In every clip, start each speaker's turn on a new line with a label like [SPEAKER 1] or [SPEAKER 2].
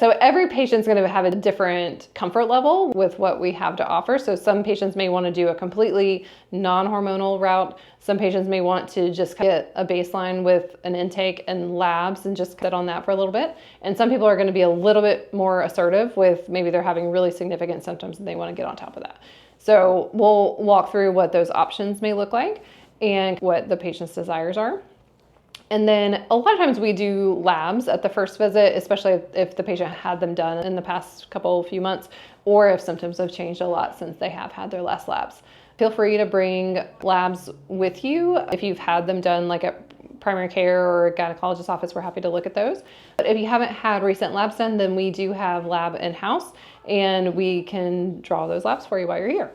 [SPEAKER 1] So every patient's going to have a different comfort level with what we have to offer. So some patients may want to do a completely non-hormonal route. Some patients may want to just get a baseline with an intake and labs and just sit on that for a little bit. And some people are going to be a little bit more assertive with maybe they're having really significant symptoms and they want to get on top of that. So we'll walk through what those options may look like and what the patient's desires are. And then a lot of times we do labs at the first visit, especially if the patient had them done in the past few months, or if symptoms have changed a lot since they have had their last labs. Feel free to bring labs with you. If you've had them done like at primary care or a gynecologist's office, we're happy to look at those. But if you haven't had recent labs done, then we do have lab in-house and we can draw those labs for you while you're here.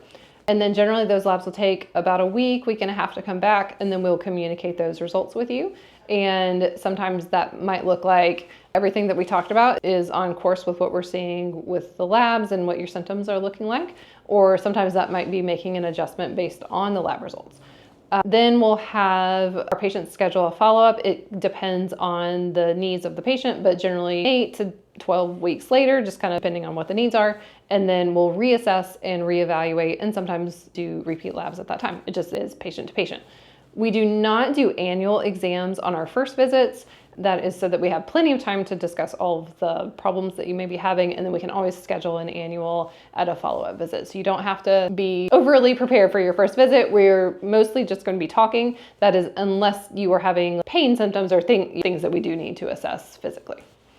[SPEAKER 1] And then generally those labs will take about a week and a half to come back, and then we'll communicate those results with you. And sometimes that might look like everything that we talked about is on course with what we're seeing with the labs and what your symptoms are looking like. Or sometimes that might be making an adjustment based on the lab results. Then we'll have our patients schedule a follow-up. It depends on the needs of the patient, but generally 8 to 12 weeks later, just kind of depending on what the needs are. And then we'll reassess and reevaluate and sometimes do repeat labs at that time. It just is patient to patient. We do not do annual exams on our first visits. That is so that we have plenty of time to discuss all of the problems that you may be having, and then we can always schedule an annual at a follow-up visit. So you don't have to be overly prepared for your first visit. We're mostly just going to be talking. That is, unless you are having pain symptoms or things that we do need to assess physically.